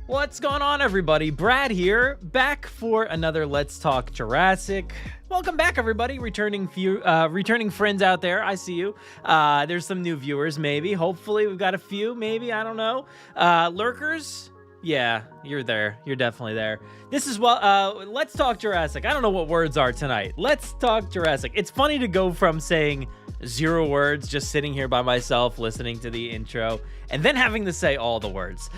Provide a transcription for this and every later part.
What's going on, everybody? Brad here, back for another Let's Talk Jurassic. Welcome back, everybody. Returning friends out there. I see you. There's some new viewers, maybe. Hopefully, we've got a few, maybe. I don't know. Lurkers? Yeah, you're there. You're definitely there. This is Let's Talk Jurassic. I don't know what words are tonight. Let's Talk Jurassic. It's funny to go from saying 0 words, just sitting here by myself, listening to the intro, and then having to say all the words.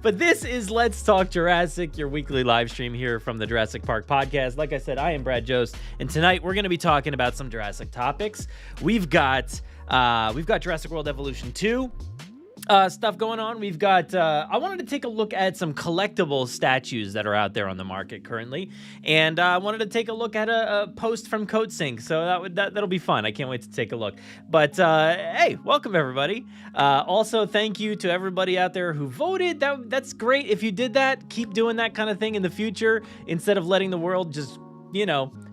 But this is Let's Talk Jurassic, your weekly live stream here from the Jurassic Park Podcast. Like I said, I am Brad Jost, and tonight we're going to be talking about some Jurassic topics. We've got Jurassic World Evolution 2. Stuff going on. We've got, I wanted to take a look at some collectible statues that are out there on the market currently. And I wanted to take a look at a post from Coatsink. So that'll be fun. I can't wait to take a look. But, hey, welcome everybody. Also, thank you to everybody out there who voted. That's great. If you did that, keep doing that kind of thing in the future instead of letting the world just,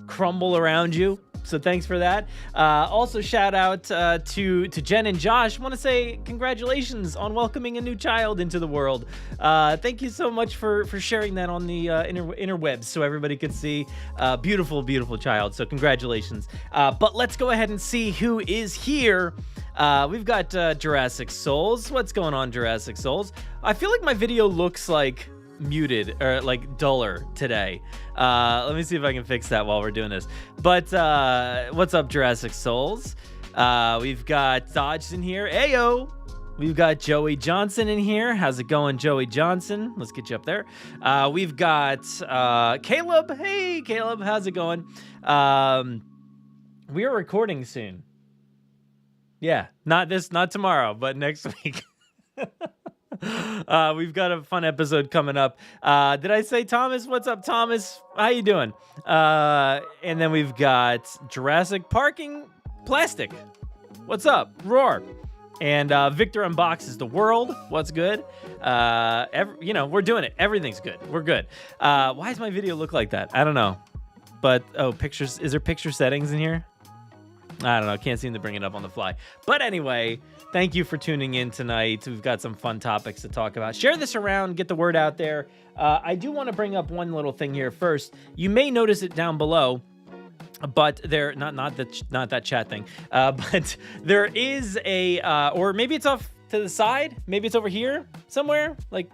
crumble around you. So thanks for that. Also, shout out to Jen and Josh. Want to say congratulations on welcoming a new child into the world. Thank you so much for sharing that on the interwebs so everybody could see. Beautiful, beautiful child. So congratulations. But let's go ahead and see who is here. We've got Jurassic Souls. What's going on, Jurassic Souls? I feel like my video looks like muted or like duller today. Let me see if I can fix that while we're doing this. But what's up, Jurassic Souls? We've got Dodge in here. Ayo. We've got Joey Johnson in here. How's it going, Joey Johnson? Let's get you up there. We've got Caleb. Hey, Caleb. How's it going? We are recording soon. Yeah, not tomorrow, but next week. We've got a fun episode coming up. Did I say Thomas? What's up, Thomas? How you doing? And then we've got Jurassic Parking Plastic. What's up? Roar. And Victor unboxes the world. What's good? We're doing it. Everything's good. We're good. Why does my video look like that? I don't know. But pictures. Is there picture settings in here? I don't know. Can't seem to bring it up on the fly. But anyway, thank you for tuning in tonight. We've got some fun topics to talk about. Share this around. Get the word out there. I do want to bring up one little thing here first. You may notice it down below, but there not that chat thing. But there is a or maybe it's off to the side. Maybe it's over here somewhere. Like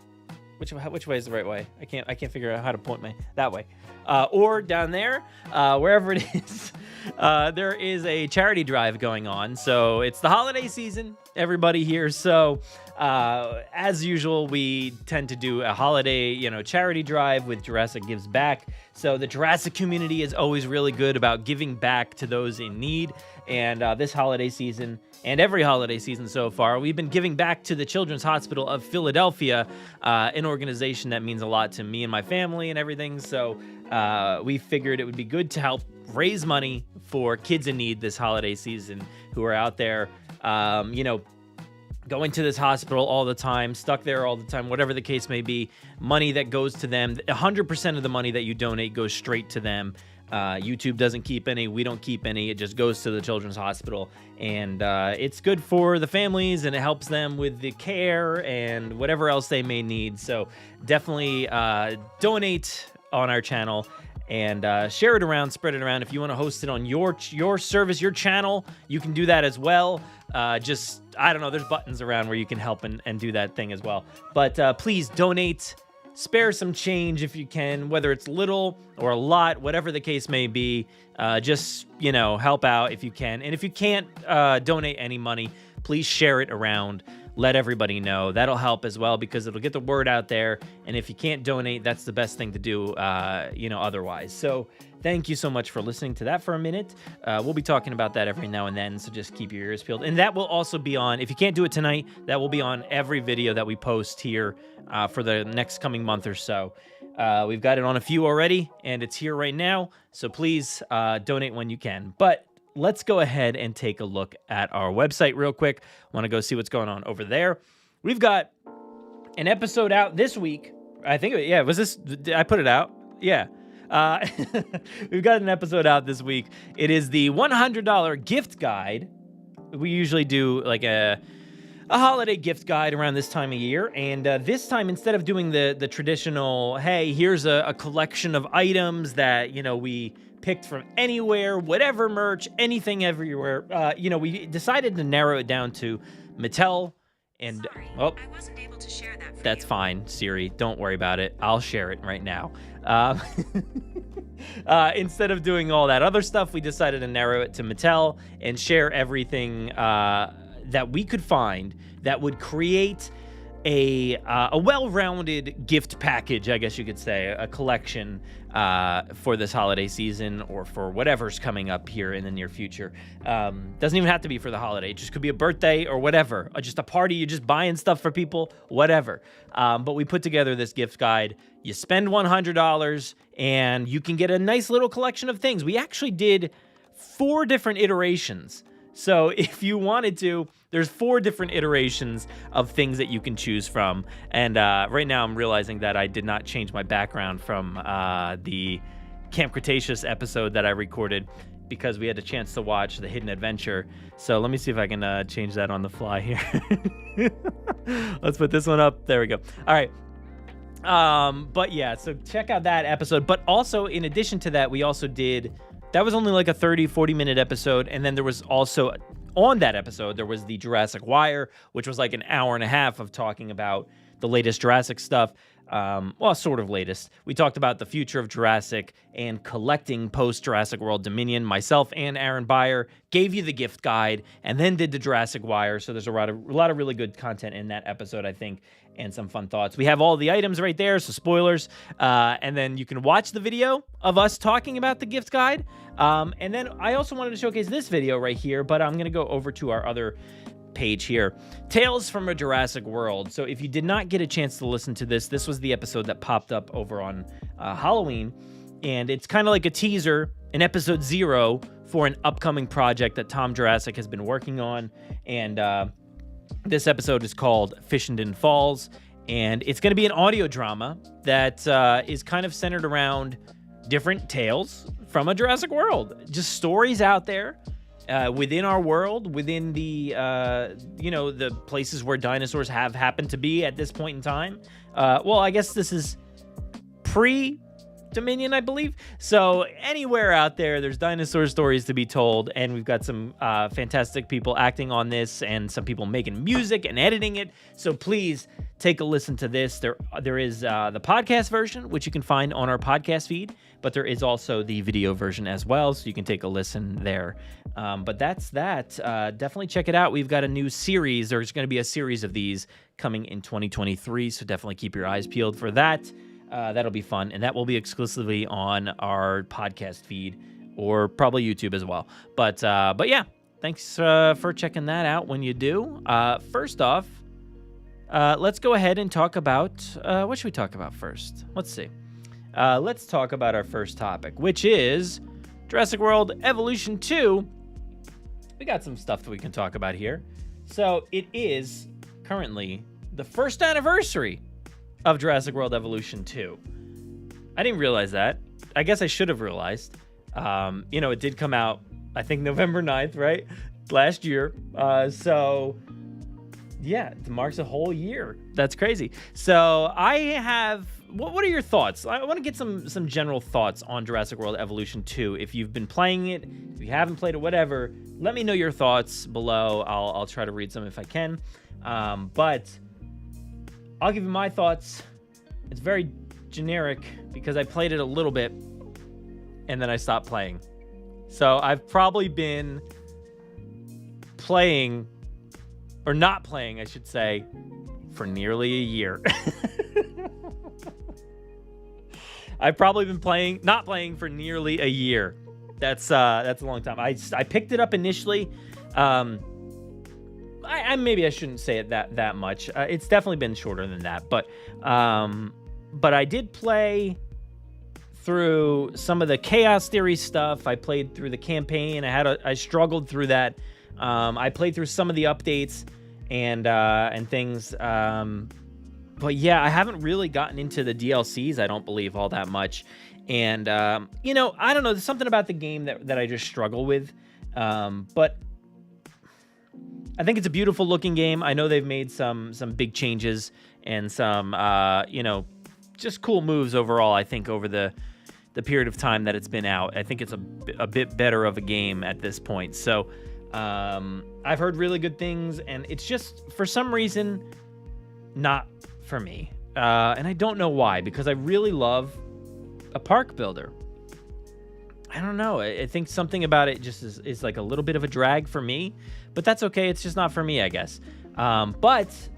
which way is the right way? I can't figure out how to point that way. Or down there, wherever it is. There is a charity drive going on. So it's the holiday season, everybody here. So as usual, we tend to do a holiday, charity drive with Jurassic Gives Back. So the Jurassic community is always really good about giving back to those in need. And this holiday season and every holiday season so far, we've been giving back to the Children's Hospital of Philadelphia, an organization that means a lot to me and my family and everything. So we figured it would be good to help raise money for kids in need this holiday season who are out there, going to this hospital all the time, stuck there all the time, whatever the case may be. Money that goes to them, 100% of the money that you donate goes straight to them. YouTube doesn't keep any. We don't keep any. It just goes to the Children's Hospital. And it's good for the families, and it helps them with the care and whatever else they may need. So definitely donate on our channel and share it around, spread it around. If you want to host it on your service, your channel, you can do that as well. I don't know, there's buttons around where you can help and do that thing as well. But please donate. Spare some change if you can, whether it's little or a lot, whatever the case may be. Just, help out if you can. And if you can't donate any money, please share it around. Let everybody know. That'll help as well because it'll get the word out there. And if you can't donate, that's the best thing to do, otherwise. So thank you so much for listening to that for a minute. We'll be talking about that every now and then, so just keep your ears peeled. And that will also be on, if you can't do it tonight, that will be on every video that we post here for the next coming month or so. We've got it on a few already, and it's here right now. So please donate when you can. But let's go ahead and take a look at our website real quick. Want to go see what's going on over there. We've got an episode out this week. I think, did I put it out? Yeah. We've got an episode out this week. It is the $100 gift guide. We usually do like a holiday gift guide around this time of year, and this time, instead of doing the traditional, hey, here's a collection of items that, we picked from anywhere, whatever merch, anything everywhere, we decided to narrow it down to Mattel, and, I wasn't able to share that for that's you. fine, Siri, don't worry about it, I'll share it right now. Instead of doing all that other stuff, we decided to narrow it to Mattel and share everything that we could find that would create a well-rounded gift package, I guess you could say, a collection for this holiday season or for whatever's coming up here in the near future. Doesn't even have to be for the holiday. It just could be a birthday or whatever, or just a party. You're just buying stuff for people, whatever. But we put together this gift guide. You spend $100 and you can get a nice little collection of things. We actually did 4 different iterations. So if you wanted to, there's 4 different iterations of things that you can choose from. And right now I'm realizing that I did not change my background from the Camp Cretaceous episode that I recorded because we had a chance to watch The Hidden Adventure. So let me see if I can change that on the fly here. Let's put this one up. There we go. All right. But yeah, so check out that episode. But also, in addition to that, we also did... That was only like a 40 minute episode. And then there was also, on that episode, there was the Jurassic Wire, which was like an hour and a half of talking about the latest Jurassic stuff. Well, sort of latest. We talked about the future of Jurassic and collecting post-Jurassic World Dominion. Myself and Aaron Beyer gave you the gift guide and then did the Jurassic Wire. So there's a lot of really good content in that episode, I think, and some fun thoughts. We have all the items right there, so spoilers. And then you can watch the video of us talking about the gift guide. And then I also wanted to showcase this video right here, but I'm going to go over to our other page here. Tales from a Jurassic World. So if you did not get a chance to listen to this was the episode that popped up over on Halloween. And it's kind of like a teaser, an episode 0 for an upcoming project that Tom Jurassic has been working on. And this episode is called Fishenden Falls. And it's going to be an audio drama that is kind of centered around different tales from a Jurassic World. Just stories out there within our world, within the, the places where dinosaurs have happened to be at this point in time. Well, I guess this is pre-Dominion, I believe. So anywhere out there, there's dinosaur stories to be told, and we've got some fantastic people acting on this and some people making music and editing it. So please take a listen to this. There is the podcast version, which you can find on our podcast feed, but there is also the video version as well, so you can take a listen there. But that's that. Definitely check it out. We've got a new series. There's going to be a series of these coming in 2023, so definitely keep your eyes peeled for that. That'll be fun, and that will be exclusively on our podcast feed or probably YouTube as well. But yeah, thanks for checking that out when you do. First off, let's go ahead and talk about, what should we talk about first? Let's see. Let's talk about our first topic, which is Jurassic World Evolution 2. We got some stuff that we can talk about here. So it is currently the first anniversary of Jurassic World Evolution 2. I didn't realize that. I guess I should have realized. It did come out, I think, November 9th, right? Last year. So yeah, it marks a whole year. That's crazy. So I have... What are your thoughts? I want to get some general thoughts on Jurassic World Evolution 2. If you've been playing it, if you haven't played it, whatever, let me know your thoughts below. I'll try to read some if I can. But I'll give you my thoughts. It's very generic because I played it a little bit and then I stopped playing. So I've probably been playing, or not playing, I should say, for nearly a year. I've probably been not playing for nearly a year. That's a long time. I picked it up initially. Maybe I shouldn't say it that much. It's definitely been shorter than that. But I did play through some of the Chaos Theory stuff. I played through the campaign. I struggled through that. I played through some of the updates and things. But yeah, I haven't really gotten into the DLCs, I don't believe, all that much. And, I don't know, there's something about the game that I just struggle with. But I think it's a beautiful looking game. I know they've made some big changes and some, just cool moves overall, I think, over the period of time that it's been out. I think it's a bit better of a game at this point. So I've heard really good things, and it's just, for some reason, not for me. And I don't know why, because I really love a park builder. I don't know. I think something about it just is like a little bit of a drag for me, but that's okay. It's just not for me, I guess. But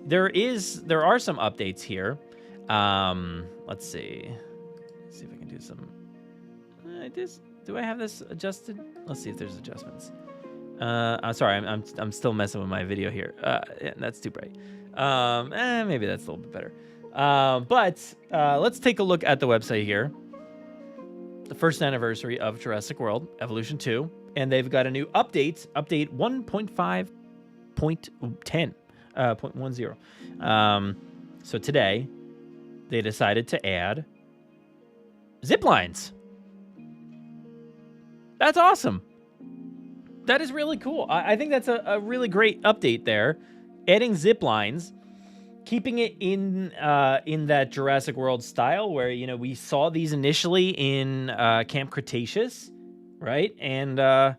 there are some updates here. Let's see. Let's see if I can do some. Do I have this adjusted? Let's see if there's adjustments. I'm sorry. I'm still messing with my video here. Yeah, that's too bright. Maybe that's a little bit better. But let's take a look at the website here. The first anniversary of Jurassic World Evolution 2, and they've got a new update 1.5.10. So today they decided to add zip lines. That's awesome. That is really cool. I think that's a really great update there. Adding zip lines, keeping it in that Jurassic World style where, we saw these initially in Camp Cretaceous, right? And they're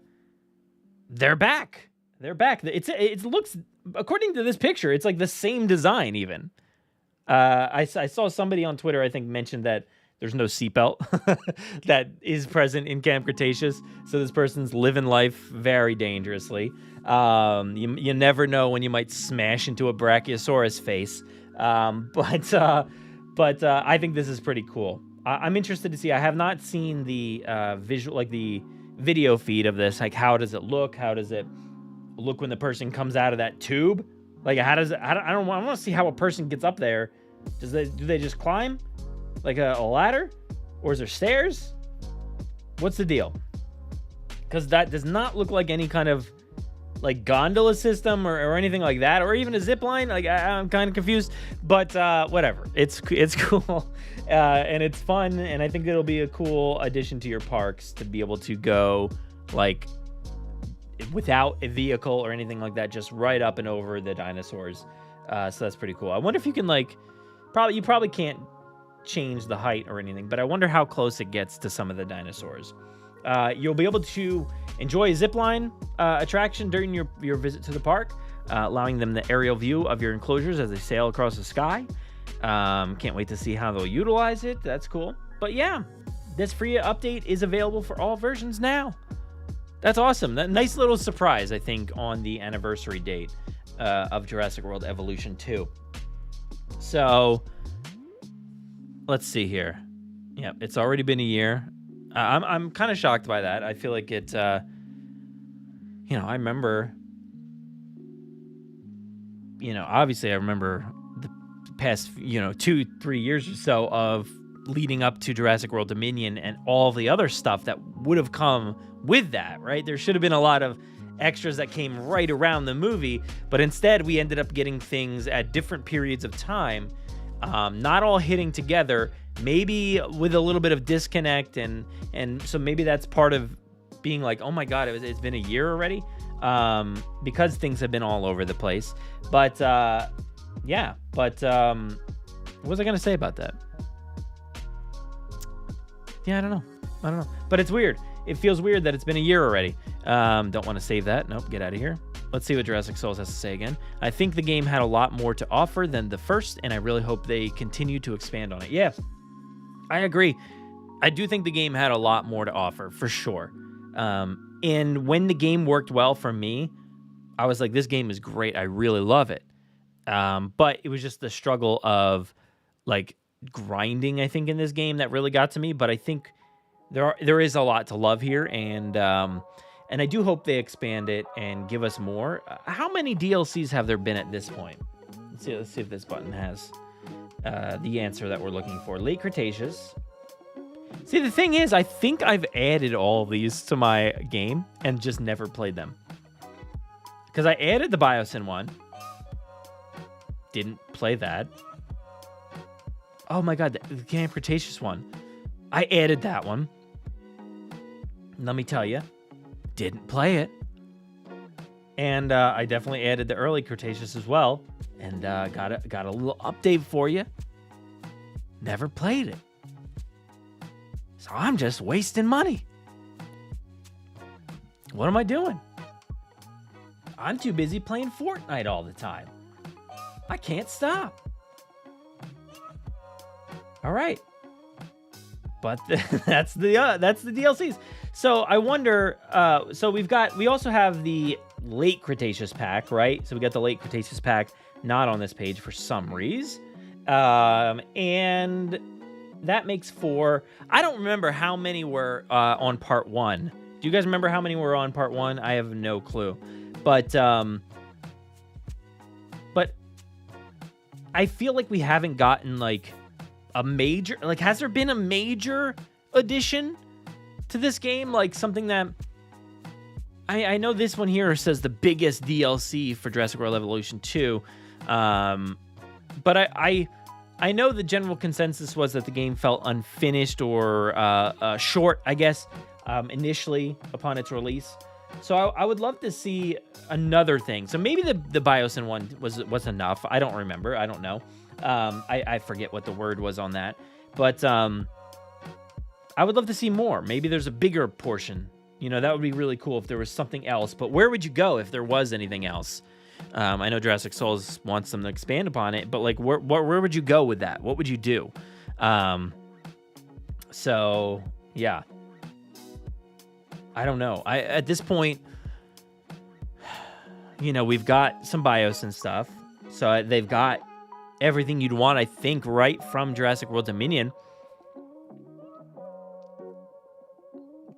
back. They're back. It looks, according to this picture, it's like the same design even. I saw somebody on Twitter, I think, mentioned that there's no seatbelt that is present in Camp Cretaceous. So this person's living life very dangerously. You never know when you might smash into a Brachiosaurus face. But I think this is pretty cool. I'm interested to see. I have not seen the the video feed of this. Like, how does it look? How does it look when the person comes out of that tube? Like, how does it? I want to see how a person gets up there. Do they just climb like a ladder, or is there stairs? What's the deal? Because that does not look like any kind of like gondola system or anything like that, or even a zip line. Like, I'm kind of confused, but whatever. It's cool and it's fun, and I think it'll be a cool addition to your parks to be able to go like without a vehicle or anything like that, just right up and over the dinosaurs. So that's pretty cool. I wonder if you can you probably can't change the height or anything, but I wonder how close it gets to some of the dinosaurs. You'll be able to enjoy a zipline attraction during your visit to the park, allowing them the aerial view of your enclosures as they sail across the sky. Can't wait to see how they'll utilize it. That's cool. But yeah, this free update is available for all versions now. That's awesome. That nice little surprise, I think, on the anniversary date of Jurassic World Evolution 2. So let's see here. Yeah, it's already been a year. I'm kind of shocked by that. I feel like it, I remember, obviously I remember the past, 2-3 years or so of leading up to Jurassic World Dominion and all the other stuff that would have come with that, right? There should have been a lot of extras that came right around the movie, but instead we ended up getting things at different periods of time, not all hitting together, maybe with a little bit of disconnect, and so maybe that's part of being like, oh my god, it's been a year already, because things have been all over the place. But what was I gonna say about that? Yeah, I don't know, but it's weird. It feels weird that it's been a year already. Don't want to save that. Nope, get out of here. Let's see what Jurassic Souls has to say again. I think the game had a lot more to offer than the first, and I really hope they continue to expand on it. Yeah, I agree. I do think the game had a lot more to offer, for sure. And when the game worked well for me, I was like, this game is great. I really love it. But it was just the struggle of like grinding, I think, in this game that really got to me. But I think there is a lot to love here, and I do hope they expand it and give us more. How many DLCs have there been at this point? Let's see if this button has the answer that we're looking for. Late Cretaceous. See, the thing is, I think I've added all of these to my game and just never played them. Because I added the Biosyn one. Didn't play that. Oh my god, the Camp Cretaceous one. I added that one. Let me tell you, didn't play it. And I definitely added the early Cretaceous as well. And got a little update for you. Never played it. So I'm just wasting money. What am I doing? I'm too busy playing Fortnite all the time. I can't stop. All right. But that's the DLCs. So I wonder, so we also have the late Cretaceous pack, right? So we got the late Cretaceous pack not on this page for some reason. And that makes 4. I don't remember how many were on part 1. Do you guys remember how many were on part 1? I have no clue. But I feel like we haven't gotten like a major, like, has there been a major addition to this game? Like something that I know this one here says the biggest DLC for Jurassic World Evolution 2. But I know the general consensus was that the game felt unfinished or short, I guess, initially upon its release. So I would love to see another thing. So maybe the Biosyn one was enough. I don't remember. I don't know. I forget what the word was on that. But I would love to see more. Maybe there's a bigger portion. You know, that would be really cool if there was something else. But where would you go if there was anything else? I know Jurassic Souls wants them to expand upon it, but like, where would you go with that? What would you do? So yeah, I don't know. At this point, you know, we've got some BIOS and stuff, so they've got everything you'd want, I think, right from Jurassic World Dominion.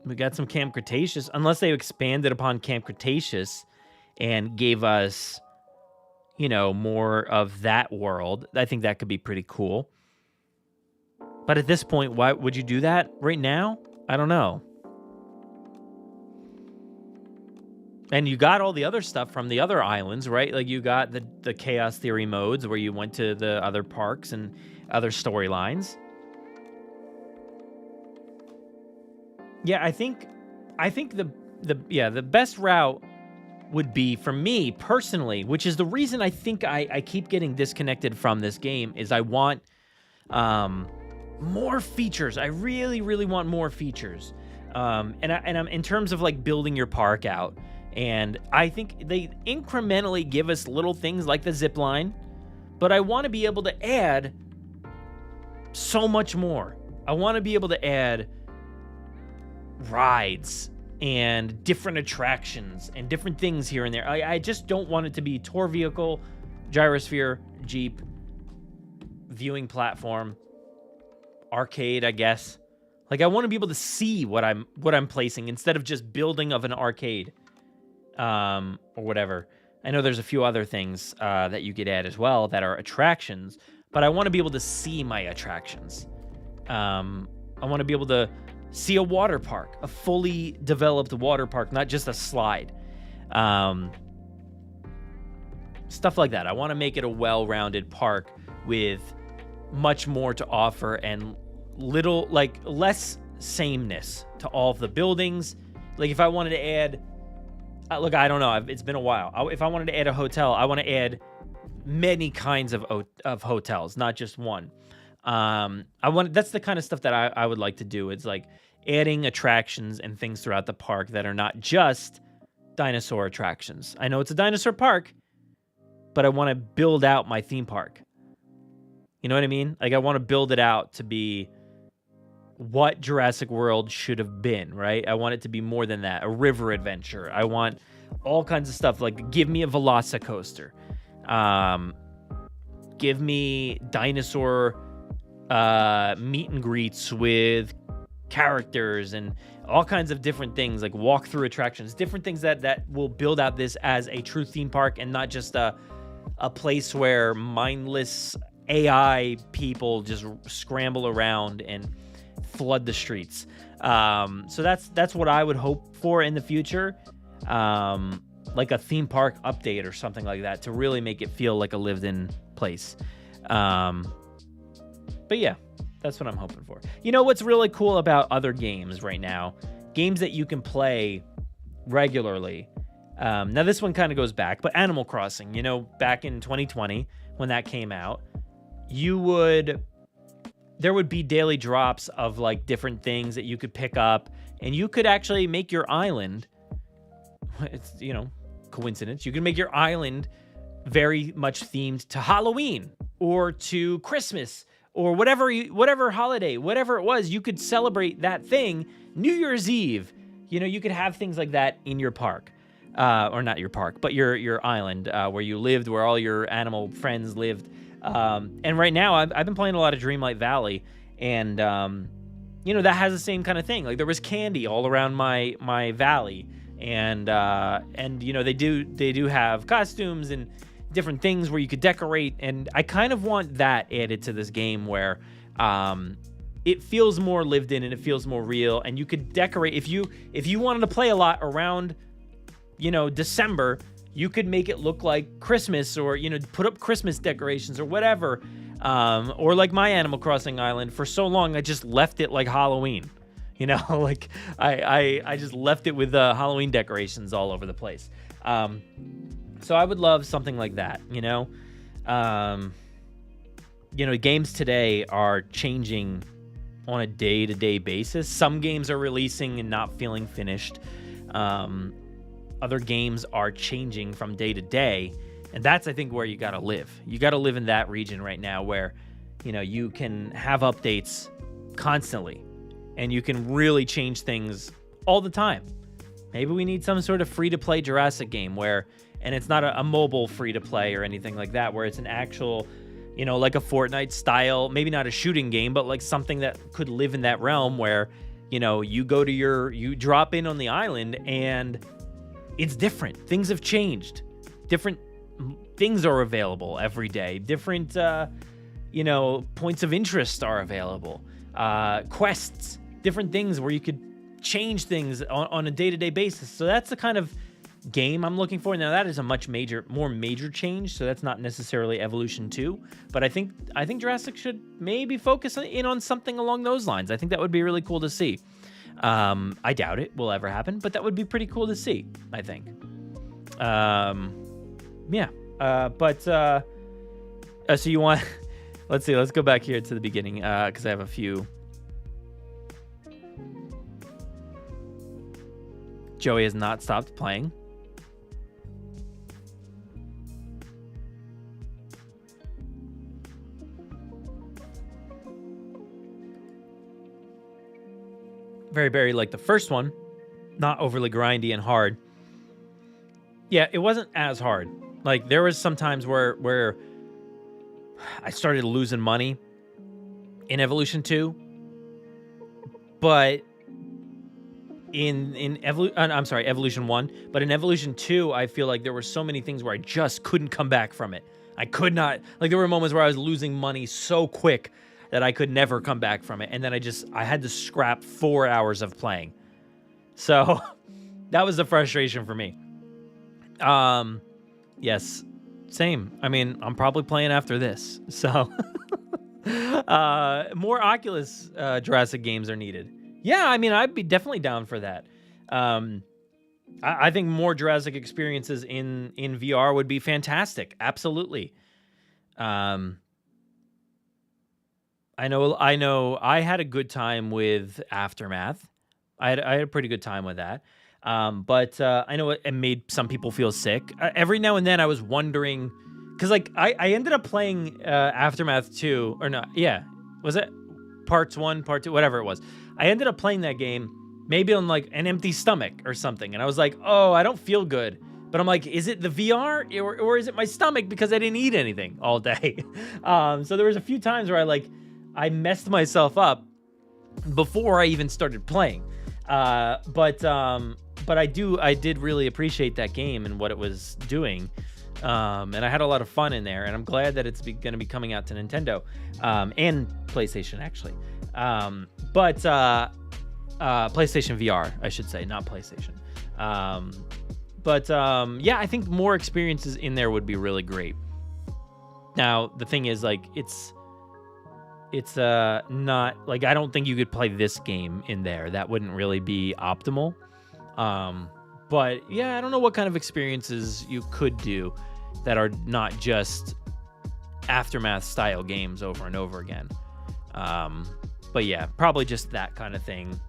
We got some Camp Cretaceous, unless they expanded upon Camp Cretaceous and gave us, you know, more of that world. I think that could be pretty cool. But at this point, why would you do that right now? I don't know. And you got all the other stuff from the other islands, right? Like you got the Chaos Theory modes where you went to the other parks and other storylines. Yeah, I think the best route would be, for me personally, which is the reason I think I keep getting disconnected from this game, is I want more features. I really, really want more features. And I'm in terms of like building your park out. And I think they incrementally give us little things like the zip line, but I want to be able to add so much more. I want to be able to add rides and different attractions and different things here and there. I just don't want it to be tour vehicle, gyrosphere, Jeep, viewing platform, arcade, I guess. Like, I want to be able to see what I'm placing instead of just building of an arcade, or whatever. I know there's a few other things that you could add as well that are attractions, but I want to be able to see my attractions. I want to be able to see a water park, a fully developed water park, not just a slide. Stuff like that. I want to make it a well-rounded park with much more to offer and less sameness to all of the buildings. Like if I wanted to add, look, I don't know. It's been a while. If I wanted to add a hotel, I want to add many kinds of hotels, not just one. That's the kind of stuff that I would like to do. It's like adding attractions and things throughout the park that are not just dinosaur attractions. I know it's a dinosaur park, but I want to build out my theme park. You know what I mean? Like I want to build it out to be what Jurassic World should have been, right? I want it to be more than that. A river adventure. I want all kinds of stuff. Like give me a Velocicoaster. Give me dinosaur meet and greets with characters and all kinds of different things, like walk-through attractions, different things that will build out this as a true theme park and not just a place where mindless AI people just scramble around and flood the streets. So that's what I would hope for in the future. Like a theme park update or something like that to really make it feel like a lived-in place. But yeah, that's what I'm hoping for. You know what's really cool about other games right now? Games that you can play regularly Now this one kind of goes back, but Animal Crossing, back in 2020 when that came out, there would be daily drops of like different things that you could pick up, and you could actually make your island. It's, coincidence. You can make your island very much themed to Halloween or to Christmas or whatever holiday, whatever it was, you could celebrate that thing. New Year's Eve, you could have things like that in your park, or not your park, but your island, where you lived, where all your animal friends lived. And right now I've been playing a lot of Dreamlight Valley, and, that has the same kind of thing. Like there was candy all around my valley, and they do have costumes and different things where you could decorate. And I kind of want that added to this game where, it feels more lived in and it feels more real, and you could decorate. If you wanted to play a lot around, December, you could make it look like Christmas, or, put up Christmas decorations or whatever. Or like my Animal Crossing island, for so long, I just left it like Halloween, like I just left it with Halloween decorations all over the place. So I would love something like that, games today are changing on a day-to-day basis. Some games are releasing and not feeling finished. Other games are changing from day to day, and that's, I think, where you got to live. You got to live in that region right now where, you can have updates constantly, and you can really change things all the time. Maybe we need some sort of free-to-play Jurassic game and it's not a mobile free-to-play or anything like that, where it's an actual, like a Fortnite style, maybe not a shooting game, but like something that could live in that realm where, you drop in on the island and it's different. Things have changed. Different things are available every day. Different, points of interest are available. Quests, different things where you could change things on a day-to-day basis. So that's the kind of game I'm looking for. Now that is a much more major change, so that's not necessarily Evolution 2, but I think Jurassic should maybe focus in on something along those lines. I think that would be really cool to see. I doubt it will ever happen, but that would be pretty cool to see, I think. So you want, let's see, let's go back here to the beginning, because I have a few. Joey has not stopped playing. Very, very like the first one, not overly grindy and hard. Yeah, it wasn't as hard. Like there was some times where I started losing money in Evolution 2, but Evolution 1, but in Evolution 2, I feel like there were so many things where I just couldn't come back from it. I could not, like there were moments where I was losing money so quick that I could never come back from it. And then I had to scrap 4 hours of playing. So that was the frustration for me. Yes, same. I mean, I'm probably playing after this. So more Oculus Jurassic games are needed. Yeah, I mean, I'd be definitely down for that. I think more Jurassic experiences in VR would be fantastic. Absolutely. I know. I had a good time with Aftermath. I had a pretty good time with that. But I know it made some people feel sick. Every now and then I was wondering, because like I ended up playing Aftermath 2, or not? Yeah, was it Parts 1, Part 2, whatever it was. I ended up playing that game maybe on like an empty stomach or something, and I was like, oh, I don't feel good. But I'm like, is it the VR or is it my stomach because I didn't eat anything all day? So there was a few times where I messed myself up before I even started playing. But I did really appreciate that game and what it was doing. And I had a lot of fun in there, and I'm glad that it's going to be coming out to Nintendo, and PlayStation actually. But PlayStation VR, I should say, not PlayStation. Yeah, I think more experiences in there would be really great. Now, the thing is, like, it's not, like, I don't think you could play this game in there. That wouldn't really be optimal. But yeah, I don't know what kind of experiences you could do that are not just Aftermath style games over and over again. But yeah, probably just that kind of thing.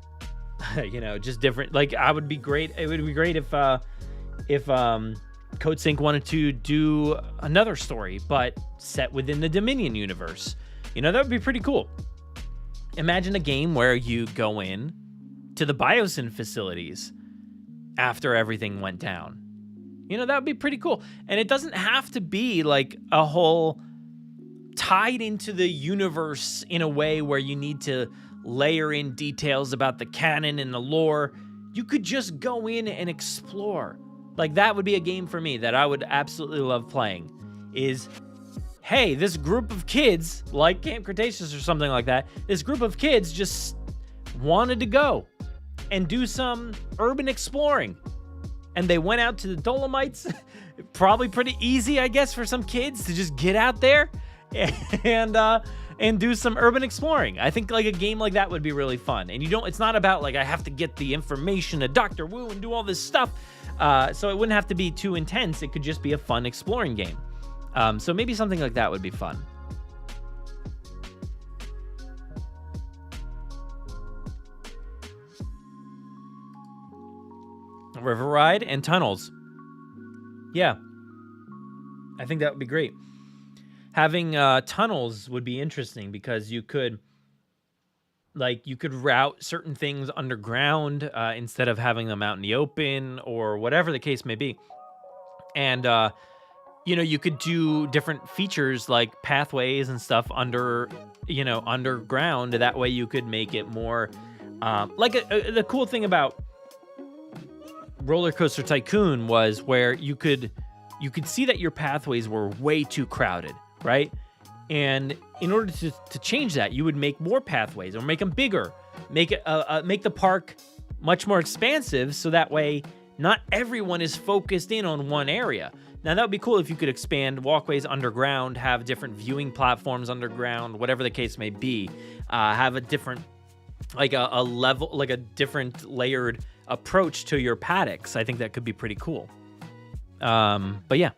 Just different. Like, it would be great if Coatsink wanted to do another story, but set within the Dominion universe. That would be pretty cool. Imagine a game where you go in to the Biosyn facilities after everything went down. That would be pretty cool. And it doesn't have to be like a whole tied into the universe in a way where you need to layer in details about the canon and the lore. You could just go in and explore. Like, that would be a game for me that I would absolutely love playing. Is, hey, this group of kids, like Camp Cretaceous or something like that, this group of kids just wanted to go and do some urban exploring. And they went out to the Dolomites. Probably pretty easy, I guess, for some kids to just get out there and do some urban exploring. I think like a game like that would be really fun. And it's not about like I have to get the information to Dr. Wu and do all this stuff. So it wouldn't have to be too intense. It could just be a fun exploring game. So maybe something like that would be fun. River ride and tunnels. Yeah. I think that would be great. Having tunnels would be interesting because you could route certain things underground instead of having them out in the open or whatever the case may be. And, you could do different features like pathways and stuff underground. That way you could make it more the cool thing about Roller Coaster Tycoon was where you could see that your pathways were way too crowded, right? And in order to change that, you would make more pathways or make them bigger, make the park much more expansive, so that way not everyone is focused in on one area. Now that would be cool if you could expand walkways underground, have different viewing platforms underground, whatever the case may be, have a different a level, like a different layered approach to your paddocks. I think that could be pretty cool. But yeah.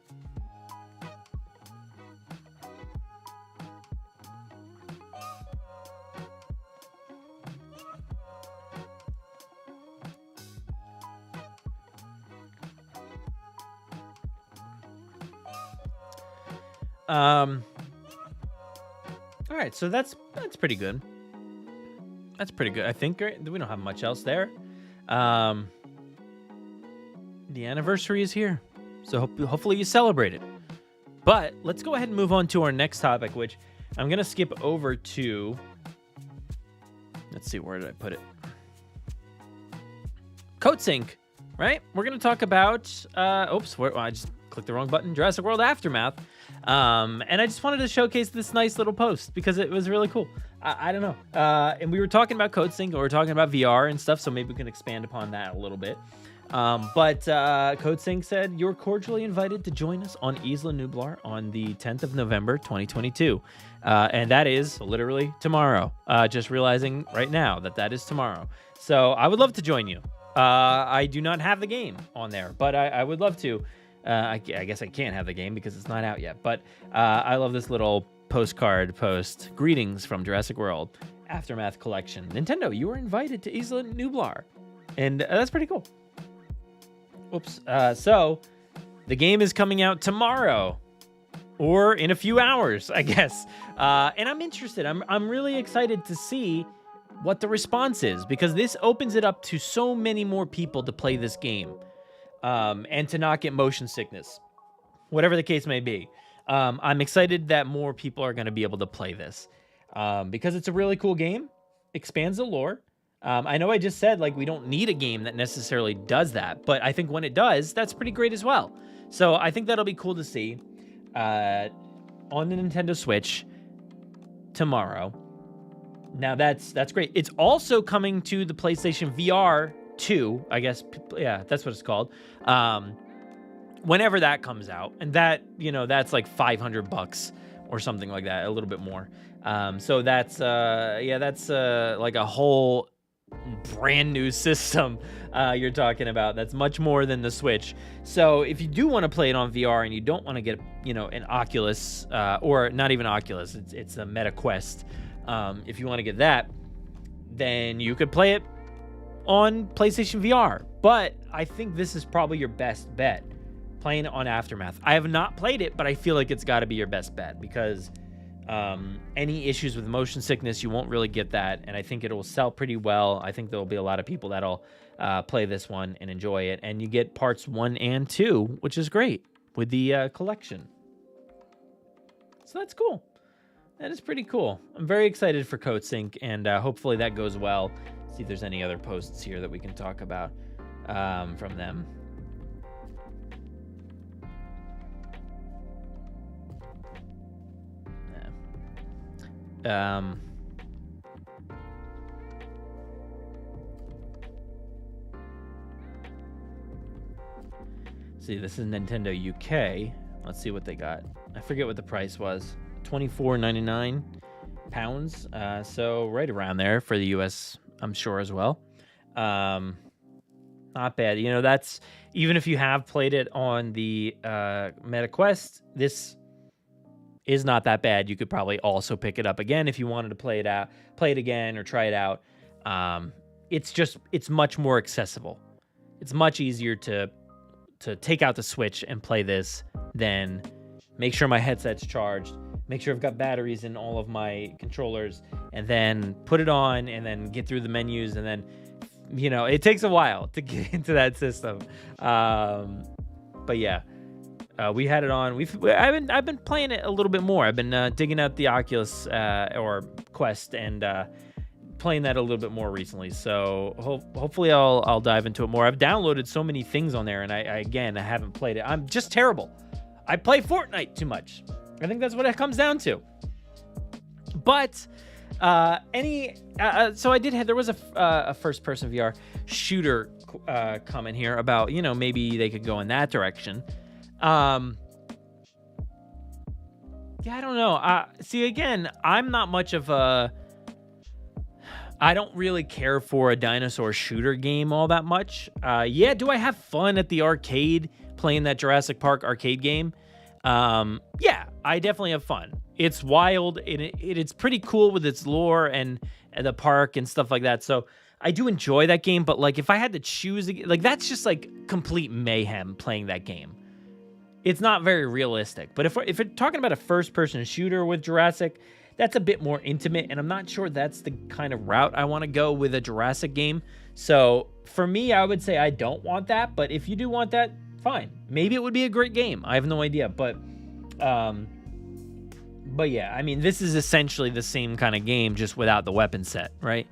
All right, so that's pretty good. That's pretty good. I think we don't have much else there. The anniversary is here, so hopefully you celebrate it. But let's go ahead and move on to our next topic, which I'm going to skip over to. Let's see, where did I put it? Coatsink, right? We're going to talk about, I just clicked the wrong button. Jurassic World Aftermath. And I just wanted to showcase this nice little post because it was really cool. I don't know. And we were talking about Coatsink, and we were talking about VR and stuff, so maybe we can expand upon that a little bit. But Coatsink said, "You're cordially invited to join us on Isla Nublar on the 10th of November, 2022. And that is literally tomorrow. Just realizing right now that is tomorrow. So I would love to join you. I do not have the game on there, but I would love to. I guess I can't have the game because it's not out yet. But I love this little postcard post. Greetings from Jurassic World Aftermath Collection. Nintendo, you are invited to Isla Nublar. And that's pretty cool. Oops. So the game is coming out tomorrow or in a few hours, I guess. And I'm interested. I'm really excited to see what the response is, because this opens it up to so many more people to play this game. And to not get motion sickness, whatever the case may be. I'm excited that more people are going to be able to play this because it's a really cool game, expands the lore. I know I just said we don't need a game that necessarily does that, but I think when it does, that's pretty great as well. So I think that'll be cool to see on the Nintendo Switch tomorrow. Now that's great. It's also coming to the PlayStation VR 2, I guess. Yeah, that's what it's called. Whenever that comes out, and that's like $500 or something like that, a little bit more. So that's like a whole brand new system you're talking about. That's much more than the Switch. So if you do want to play it on VR and you don't want to get, an Oculus, or not even Oculus, it's a Meta Quest. If you want to get that, then you could play it on PlayStation VR. But I think this is probably your best bet, playing it on Aftermath. I have not played it, but I feel like it's got to be your best bet because any issues with motion sickness, you won't really get that, and I think it will sell pretty well. I think there will be a lot of people that'll play this one and enjoy it, and you get parts 1 and 2, which is great with the collection. So that's cool. That is pretty cool. I'm very excited for Coatsink, and hopefully that goes well. See if there's any other posts here that we can talk about from them. See, this is Nintendo UK. Let's see what they got. I forget what the price was. £24.99. So right around there for the US, I'm sure as well. Not bad. That's even if you have played it on the Meta Quest, this is not that bad. You could probably also pick it up again if you wanted to play it again or try it out. It's much more accessible. It's much easier to take out the Switch and play this than make sure my headset's charged, make sure I've got batteries in all of my controllers, and then put it on and then get through the menus, and then it takes a while to get into that system. But yeah. We had it on. I've been playing it a little bit more. I've been digging out the Oculus or Quest and playing that a little bit more recently. So hopefully I'll dive into it more. I've downloaded so many things on there, and I haven't played it. I'm just terrible. I play Fortnite too much. I think that's what it comes down to. But so there was a first-person VR shooter comment here about maybe they could go in that direction. I don't know. See, again, I'm not much of I don't really care for a dinosaur shooter game all that much. Do I have fun at the arcade playing that Jurassic Park arcade game? Yeah, I definitely have fun. It's wild. It's pretty cool with its lore and the park and stuff like that. So I do enjoy that game, but if I had to choose, that's just complete mayhem playing that game. It's not very realistic. But if we're talking about a first-person shooter with Jurassic, that's a bit more intimate, and I'm not sure that's the kind of route I want to go with a Jurassic game. So for me, I would say I don't want that, but if you do want that, fine. Maybe it would be a great game. I have no idea, but yeah, I mean, this is essentially the same kind of game, just without the weapon set, right?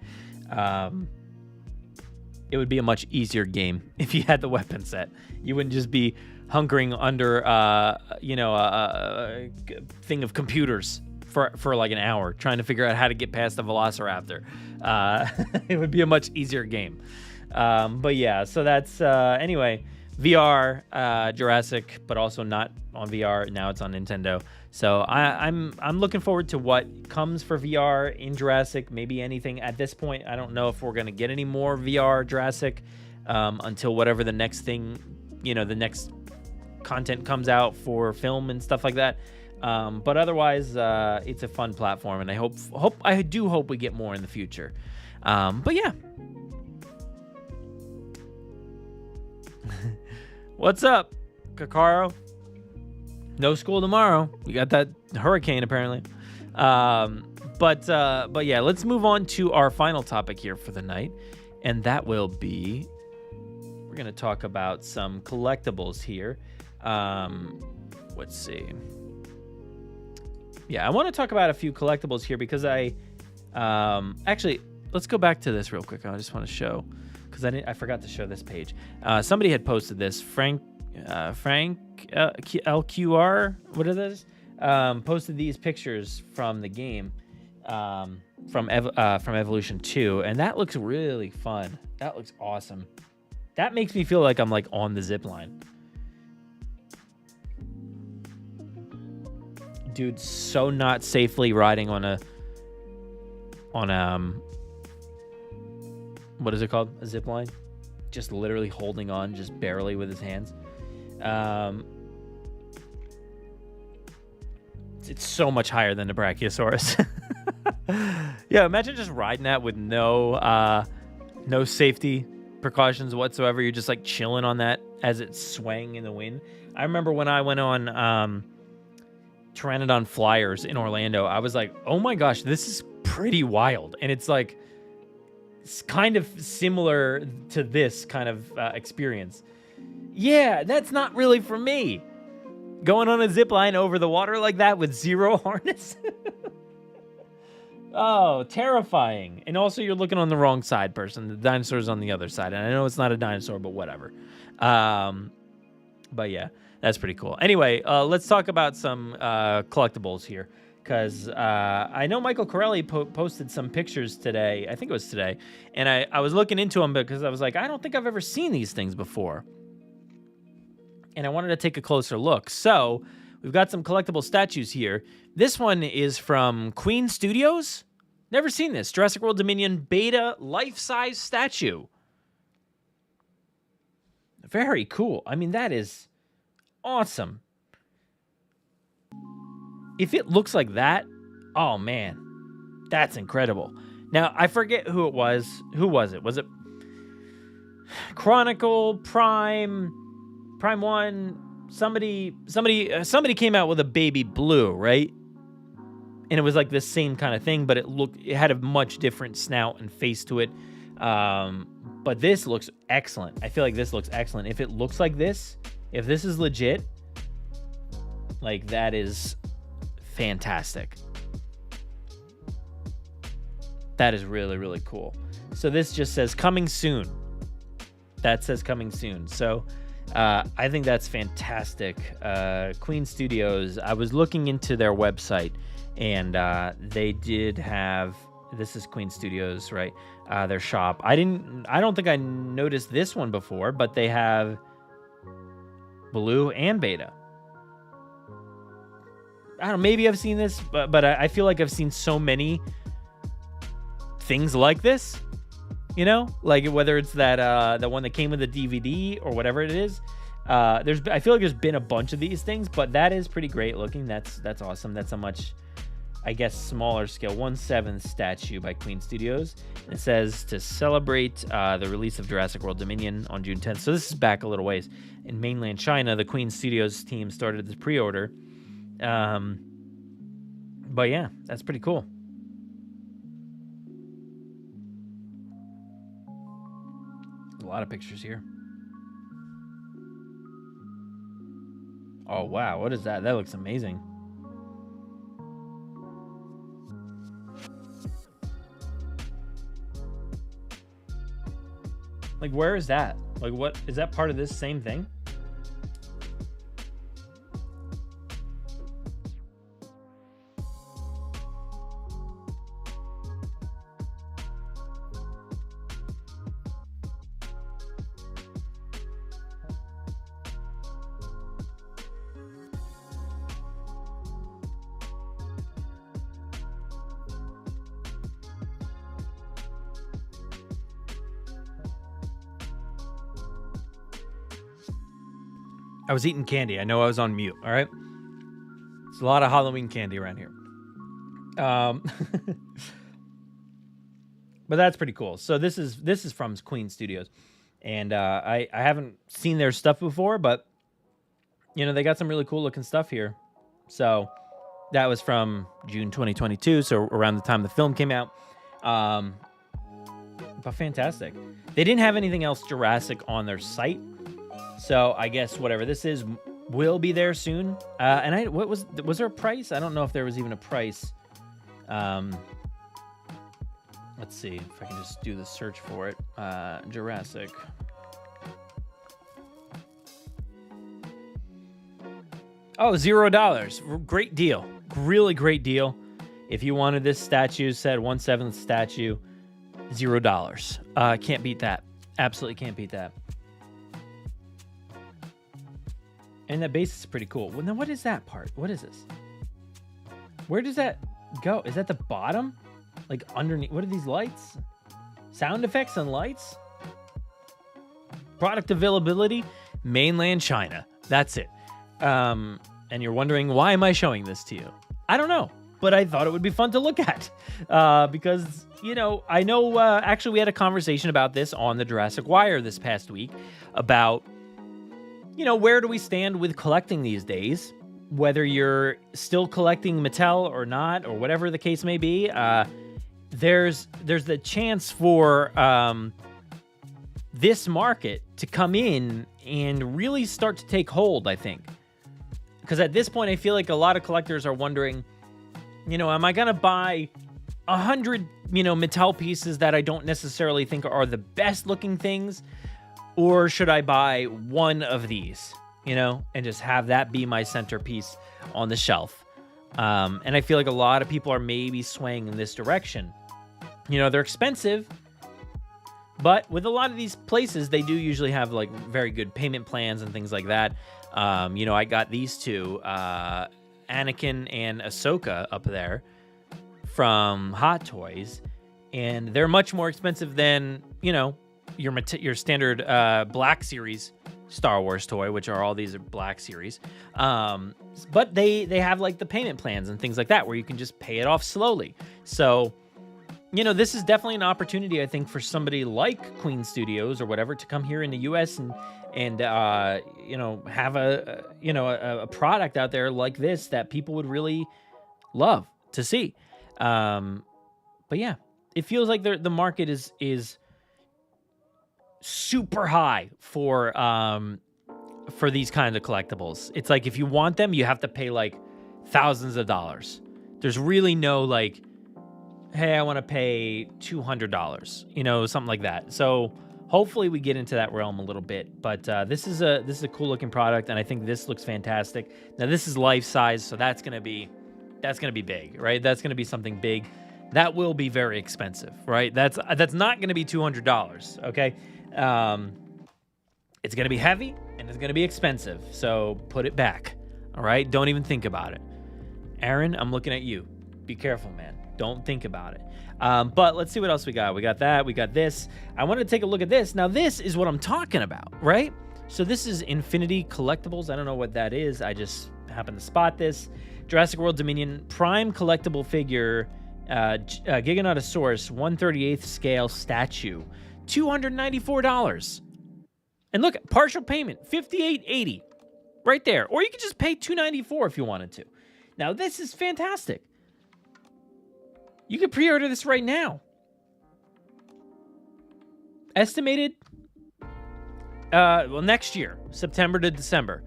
It would be a much easier game if you had the weapon set. You wouldn't just be hunkering under a thing of computers for an hour trying to figure out how to get past the Velociraptor. It would be a much easier game. But yeah, so that's anyway, VR Jurassic, but also not on VR. Now it's on Nintendo. So I'm looking forward to what comes for VR in Jurassic. Maybe anything at this point. I don't know if we're gonna get any more VR Jurassic until whatever the next thing, the next content comes out for film and stuff like that. But otherwise, it's a fun platform, and I do hope we get more in the future. But yeah. What's up, Kakaro? No school tomorrow. We got that hurricane apparently. But yeah, let's move on to our final topic here for the night, and that will be we're gonna talk about some collectibles here. Let's see. Yeah, I want to talk about a few collectibles here because actually, let's go back to this real quick. I just want to show because I forgot to show this page. Somebody had posted this. Frank LQR, what is this? Posted these pictures from the game, from Evolution 2, and that looks really fun. That looks awesome. That makes me feel like I'm on the zip line. Dude, so not safely riding on what is it called? A zip line? Just literally holding on, just barely with his hands. It's so much higher than the Brachiosaurus. Yeah, imagine just riding that with no safety precautions whatsoever. You're just like chilling on that as it's swaying in the wind. I remember when I went on Pteranodon Flyers in Orlando, I was like, oh my gosh, this is pretty wild. And it's like, it's kind of similar to this kind of experience. Yeah, that's not really for me. Going on a zip line over the water like that with zero harness. Oh, terrifying. And also you're looking on the wrong side, person. The dinosaur's on the other side. And I know it's not a dinosaur, but whatever. But yeah, that's pretty cool. Anyway, let's talk about some collectibles here. Because I know Michael Corelli posted some pictures today. I think it was today. And I was looking into them because I was like, I don't think I've ever seen these things before. And I wanted to take a closer look. So we've got some collectible statues here. This one is from Queen Studios. Never seen this. Jurassic World Dominion Beta life-size statue. Very cool. I mean, that is awesome. If it looks like that, oh man, that's incredible. Now, I forget who it was. Who was it? Was it Chronicle, Prime 1? Somebody came out with a baby blue, right? And it was like the same kind of thing, but it had a much different snout and face to it. But this looks excellent. I feel like this looks excellent. If it looks like this, if this is legit, like that is fantastic. That is really, really cool. So this just says coming soon. That says coming soon. So I think that's fantastic. Queen Studios, I was looking into their website, and they did have, this is Queen Studios, right? Their shop. I don't think I noticed this one before, but they have blue and beta. I don't know, maybe I've seen this, but I feel like I've seen so many things like this, you know, like whether it's that the one that came with the DVD or whatever it is. I feel like there's been a bunch of these things, but that is pretty great looking. That's awesome. That's a much, I guess, smaller scale 1/7 statue by Queen Studios. It says to celebrate the release of Jurassic World Dominion on June 10th. So this is back a little ways. In mainland China, the Queen Studios team started the pre-order. But yeah, that's pretty cool. A lot of pictures here. Oh wow, what is that? That looks amazing. Like, where is that? Like, what is that part of this same thing? I was eating candy. I know I was on mute. All right. There's a lot of Halloween candy around here. But that's pretty cool. So this is from Queen Studios, and I haven't seen their stuff before, but you know, they got some really cool looking stuff here. So that was from June 2022, so around the time the film came out. But fantastic. They didn't have anything else Jurassic on their site. So I guess whatever this is will be there soon. And was there a price? I don't know if there was even a price. Let's see if I can just do the search for it. Jurassic. Oh, $0. Great deal. Really great deal. If you wanted this statue, said 1/7 statue, $0. Can't beat that. Absolutely can't beat that. And that base is pretty cool. Well, now what is that part? What is this? Where does that go? Is that the bottom? Like underneath? What are these lights? Sound effects and lights. Product availability, mainland China. That's it. And you're wondering, why am I showing this to you? I don't know, but I thought it would be fun to look at because, I know actually we had a conversation about this on the Jurassic Wire this past week about, where do we stand with collecting these days? Whether you're still collecting Mattel or not, or whatever the case may be, there's the chance for this market to come in and really start to take hold, I think. Because at this point, I feel like a lot of collectors are wondering, am I going to buy 100, Mattel pieces that I don't necessarily think are the best looking things? Or should I buy one of these, and just have that be my centerpiece on the shelf? And I feel like a lot of people are maybe swaying in this direction. They're expensive, but with a lot of these places, they do usually have like very good payment plans and things like that. I got these two, Anakin and Ahsoka up there from Hot Toys, and they're much more expensive than, your standard Black Series Star Wars toy, which are all these are Black Series. But they have like the payment plans and things like that where you can just pay it off slowly. So, this is definitely an opportunity, I think, for somebody like Queen Studios or whatever to come here in the U.S. and have a product out there like this that people would really love to see. But yeah, it feels like the market is super high for these kinds of collectibles. It's like if you want them, you have to pay like thousands of dollars. There's really no like, hey, I want to pay $200, something like that. So hopefully we get into that realm a little bit. But this is a cool looking product, and I think this looks fantastic. Now this is life size, so that's gonna be big, right? That's gonna be something big. That will be very expensive, right? That's not gonna be $200, okay? It's gonna be heavy and it's gonna be expensive. So put it back, all right? Don't even think about it. Aaron, I'm looking at you. Be careful, man. Don't think about it. But let's see what else we got. We got that. We got this. I wanted to take a look at this. Now, this is what I'm talking about, right? So this is Infinity Collectibles. I don't know what that is. I just happened to spot this. Jurassic World Dominion Prime Collectible Figure, Giganotosaurus 1/38 scale statue, $294. And look, partial payment, $58.80, right there. Or you could just pay $294 if you wanted to. Now, this is fantastic. You can pre-order this right now. Estimated, next year, September to December.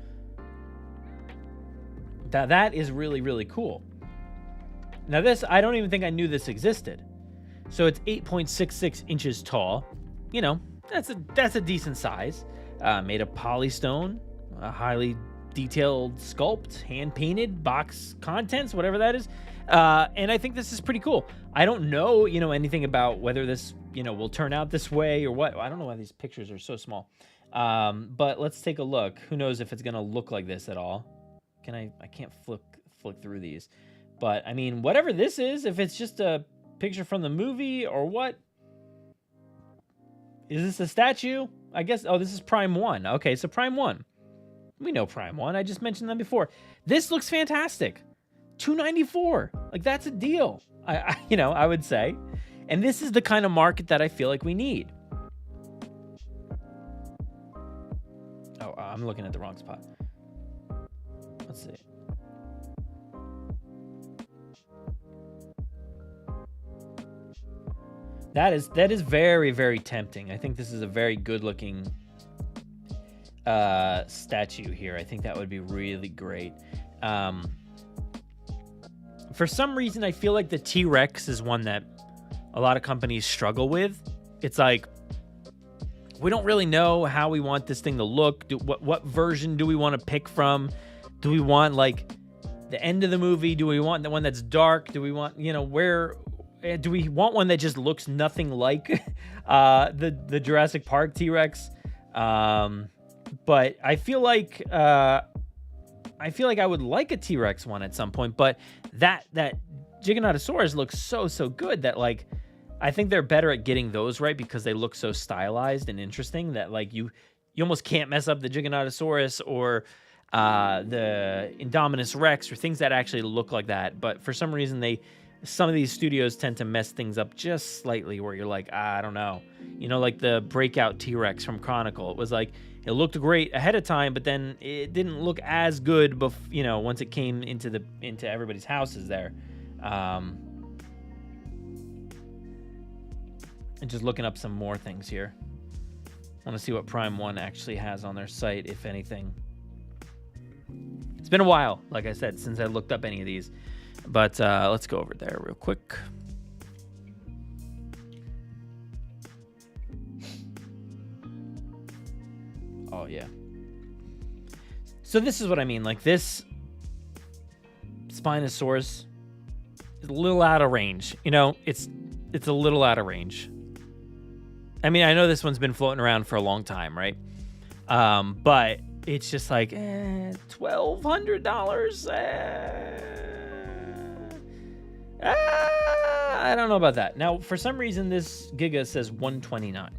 That is really, really cool. Now this, I don't even think I knew this existed. So it's 8.66 inches tall. That's a decent size. Made of polystone, a highly detailed sculpt, hand-painted, box contents, whatever that is. And I think this is pretty cool. I don't know, anything about whether this, will turn out this way or what. I don't know why these pictures are so small. But let's take a look. Who knows if it's going to look like this at all. I can't flick through these. But, I mean, whatever this is, if it's just a picture from the movie or what. Is this a statue? I guess, this is Prime 1. Okay, so Prime 1. We know Prime 1. I just mentioned them before. This looks fantastic. $294. Like, that's a deal. I would say. And this is the kind of market that I feel like we need. Oh, I'm looking at the wrong spot. Let's see. That is very, very tempting. I think this is a very good looking statue here. I think that would be really great. For some reason, I feel like the T-Rex is one that a lot of companies struggle with. It's like, we don't really know how we want this thing to look. What version do we want to pick from? Do we want like the end of the movie? Do we want the one that's dark? Do we want, where do we want one that just looks nothing like the Jurassic Park T-Rex? But I feel like I would like a T-Rex one at some point, but that Giganotosaurus looks so good that like I think they're better at getting those right because they look so stylized and interesting that like you almost can't mess up the Giganotosaurus or the Indominus Rex or things that actually look like that. But for some reason, some of these studios tend to mess things up just slightly where you're like, I don't know. Like the breakout T-Rex from Chronicle. It was like, it looked great ahead of time, but then it didn't look as good, once it came into everybody's houses there. And just looking up some more things here. I want to see what Prime 1 actually has on their site, if anything. It's been a while, like I said, since I looked up any of these. But let's go over there real quick. Oh, yeah. So this is what I mean. Like, this Spinosaurus is a little out of range. It's a little out of range. I mean, I know this one's been floating around for a long time, right? But it's just like, $1,200. I don't know about that. Now, for some reason, this Giga says $129.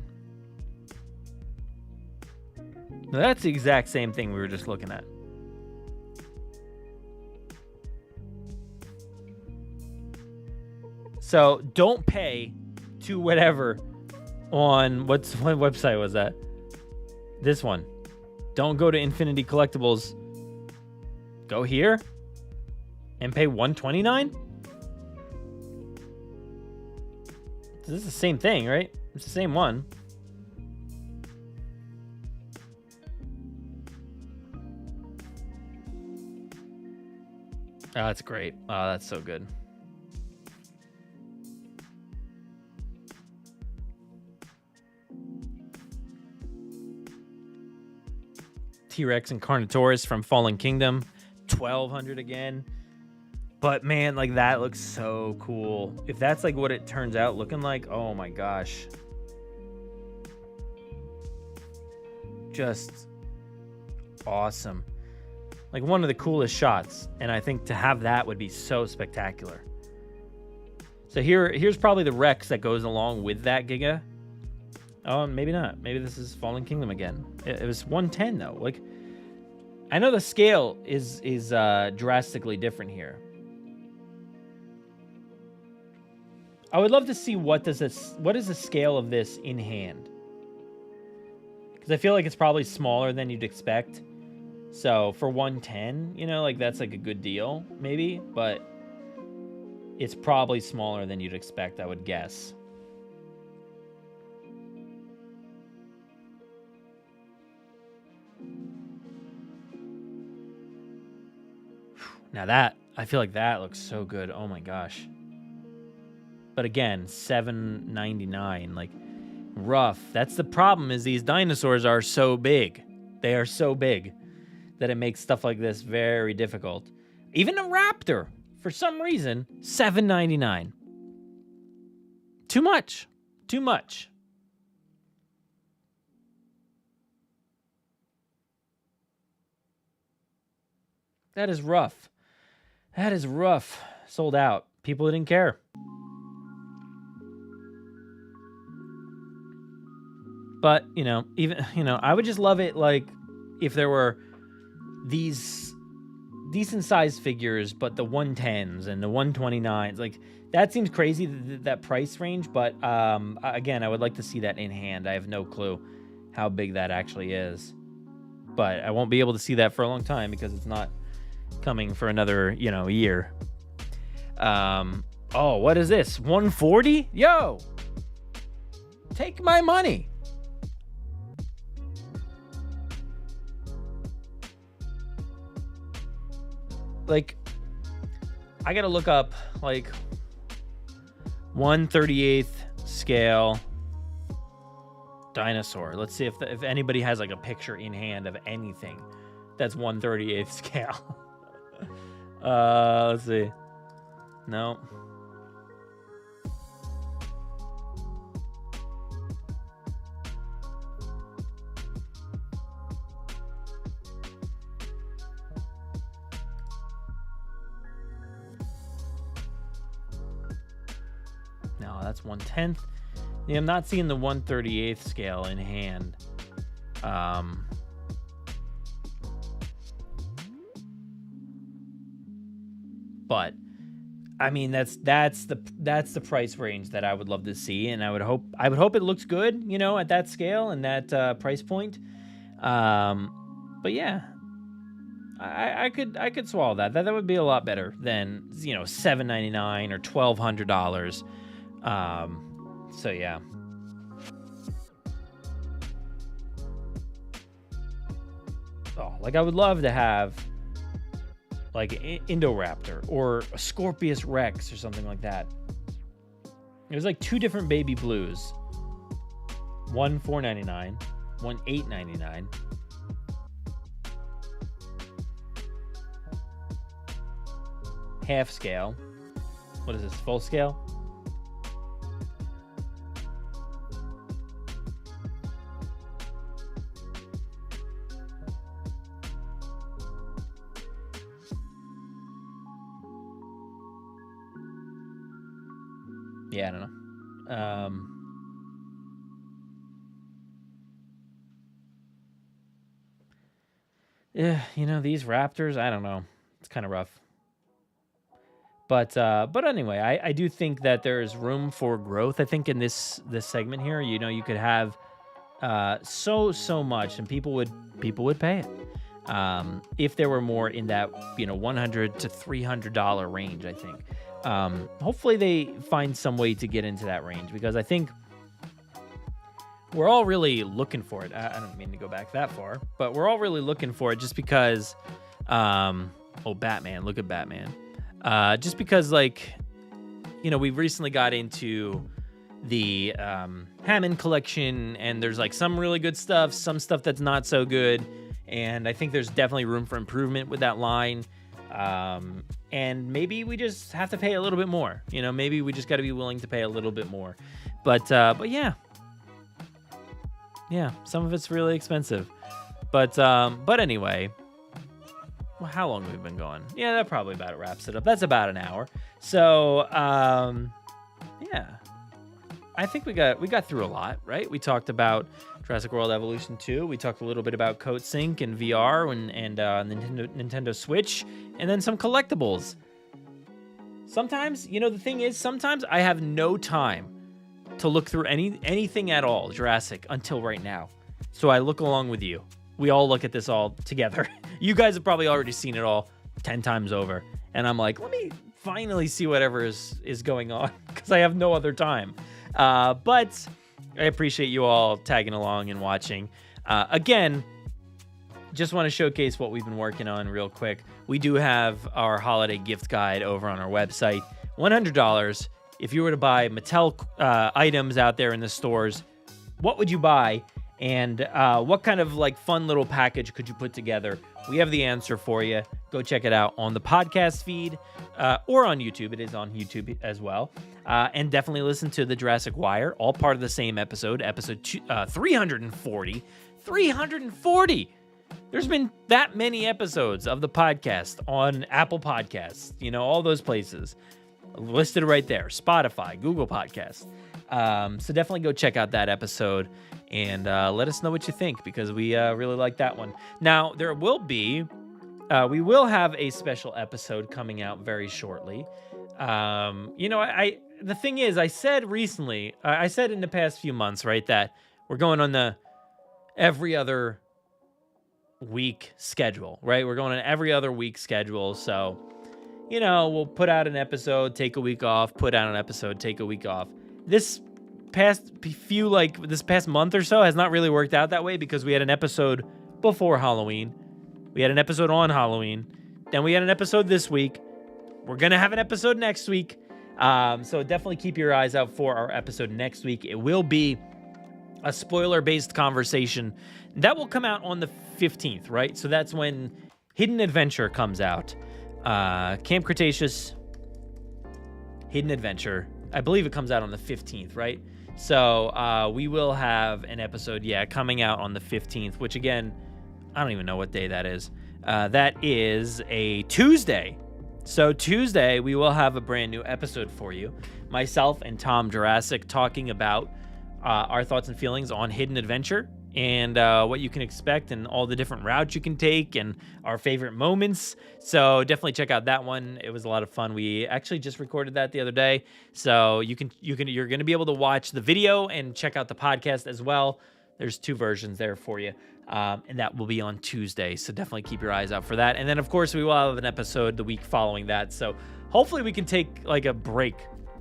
Now, that's the exact same thing we were just looking at. So don't pay to whatever on what website was that? This one. Don't go to Infinity Collectibles. Go here and pay $129. So this is the same thing, right? It's the same one. Oh, that's great. Oh, that's so good. T-Rex and Carnotaurus from Fallen Kingdom, $1,200 again. But man, like that looks so cool. If that's like what it turns out looking like, oh my gosh. Just awesome. Like one of the coolest shots. And I think to have that would be so spectacular. So here's probably the Rex that goes along with that Giga. Oh, maybe not. Maybe this is Fallen Kingdom again. It was 110 though. Like, I know the scale is drastically different here. I would love to see what is the scale of this in hand. Because I feel like it's probably smaller than you'd expect. So for 110, like that's like a good deal, maybe, but it's probably smaller than you'd expect, I would guess. Now that, I feel like that looks so good. Oh my gosh. But again, $799, like rough. That's the problem, is these dinosaurs are so big. They are so big that it makes stuff like this very difficult. Even a raptor, for some reason, $799. Too much. Too much. That is rough. That is rough. Sold out. People didn't care. But, even, I would just love it, like, if there were these decent sized figures, but the 110s and the 129s, like, that seems crazy, that price range. But, again, I would like to see that in hand. I have no clue how big that actually is. But I won't be able to see that for a long time because it's not coming for another, year. Oh, what is this? 140? Yo! Take my money. Like, I gotta look up, like, 1/38 scale dinosaur. Let's see if anybody has, like, a picture in hand of anything that's 1/38 scale. Let's see. No. that's 1/10. Yeah, I'm not seeing the 1/38 scale in hand. But I mean, that's the price range that I would love to see, and I would hope it looks good, at that scale and that price point. But yeah, I could swallow that. That would be a lot better than $799 or $1,200. So yeah. Oh, like I would love to have like an Indoraptor or a Scorpius Rex or something like that. There's like 2 different baby blues. One $499, one $899. Half scale. What is this? Full scale? Yeah, I don't know. Yeah, these Raptors, I don't know. It's kind of rough. But anyway, I do think that there's room for growth. I think in this segment here, you could have so much, and people would pay it. If there were more in that $100 to $300 range, I think. Hopefully they find some way to get into that range, because I think we're all really looking for it. I don't mean to go back that far, but we're all really looking for it just because, Batman, look at Batman. Just because, we recently got into the Hammond collection, and there's some really good stuff, some stuff that's not so good, and I think there's definitely room for improvement with that line. And maybe we just have to pay a little bit more. Maybe we just got to be willing to pay a little bit more. But yeah, some of it's really expensive. But anyway, well, how long have we been going? Yeah, that probably about wraps it up. That's about an hour. So yeah, I think we got through a lot, right? We talked about Jurassic World Evolution 2. We talked a little bit about Coatsink and VR and Nintendo Switch, and then some collectibles. Sometimes, the thing is, sometimes I have no time to look through anything at all Jurassic until right now. So I look along with you. We all look at this all together. You guys have probably already seen it all 10 times over. And I'm like, let me finally see whatever is going on, because I have no other time. But I appreciate you all tagging along and watching. Again, just want to showcase what we've been working on real quick. We do have our holiday gift guide over on our website. $100. If you were to buy Mattel items out there in the stores, what would you buy? And what kind of fun little package could you put together? We have the answer for you. Go check it out on the podcast feed or on YouTube. It is on YouTube as well. And definitely listen to the Jurassic Wire, all part of the same episode 340. 340! There's been that many episodes of the podcast on Apple Podcasts, all those places. Listed right there. Spotify, Google Podcasts. So definitely go check out that episode and let us know what you think, because we really like that one. Now, we will have a special episode coming out very shortly. The thing is, I said recently, I said in the past few months, right, that we're going on the every other week schedule, right? We're going on every other week schedule. So, we'll put out an episode, take a week off, put out an episode, take a week off. This past month or so has not really worked out that way, because we had an episode before Halloween. We had an episode on Halloween. Then we had an episode this week. We're going to have an episode next week. So definitely keep your eyes out for our episode next week. It will be a spoiler-based conversation. That will come out on the 15th, right? So that's when Hidden Adventure comes out. Camp Cretaceous, Hidden Adventure. I believe it comes out on the 15th, right? So we will have an episode, coming out on the 15th, which again, I don't even know what day that is. That is a Tuesday. So Tuesday, we will have a brand new episode for you. Myself and Tom Jurassic talking about our thoughts and feelings on Hidden Adventure and what you can expect and all the different routes you can take and our favorite moments. So definitely check out that one. It was a lot of fun. We actually just recorded that the other day. So you're going to be able to watch the video and check out the podcast as well. There's 2 versions there for you. And that will be on Tuesday. So definitely keep your eyes out for that. And then, of course, we will have an episode the week following that. So hopefully we can take like a break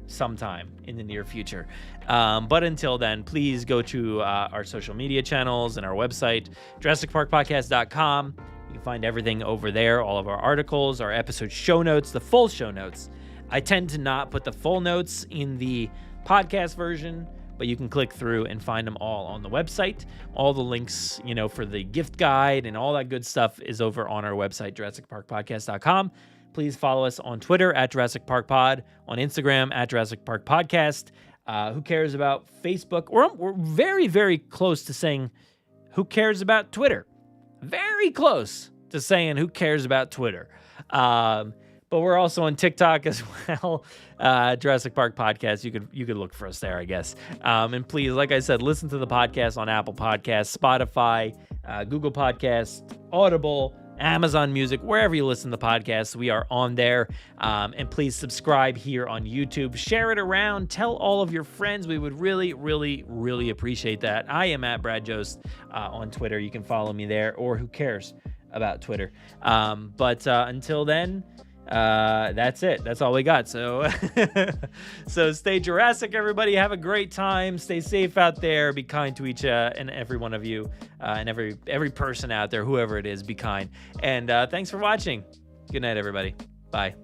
sometime in the near future. But until then, please go to our social media channels and our website, JurassicParkPodcast.com. You can find everything over there, all of our articles, our episode show notes, the full show notes. I tend to not put the full notes in the podcast version, but you can click through and find them all on the website. All the links, for the gift guide and all that good stuff is over on our website, JurassicParkPodcast.com. Please follow us on Twitter at Jurassic Park Pod, on Instagram at Jurassic Park Podcast. Who cares about Facebook? We're very, very close to saying who cares about Twitter. Very close to saying who cares about Twitter. But we're also on TikTok as well, Jurassic Park Podcast. You could look for us there, I guess. And please, like I said, listen to the podcast on Apple Podcasts, Spotify, Google Podcasts, Audible, Amazon Music, wherever you listen to podcasts, we are on there. And please subscribe here on YouTube. Share it around. Tell all of your friends. We would really, really, really appreciate that. I am at Brad Jost on Twitter. You can follow me there, or who cares about Twitter. But until then, that's it. That's all we got. So, so stay Jurassic, everybody. Have a great time. Stay safe out there. Be kind to each and every one of you, and every person out there, whoever it is. Be kind. And thanks for watching. Good night, everybody. Bye.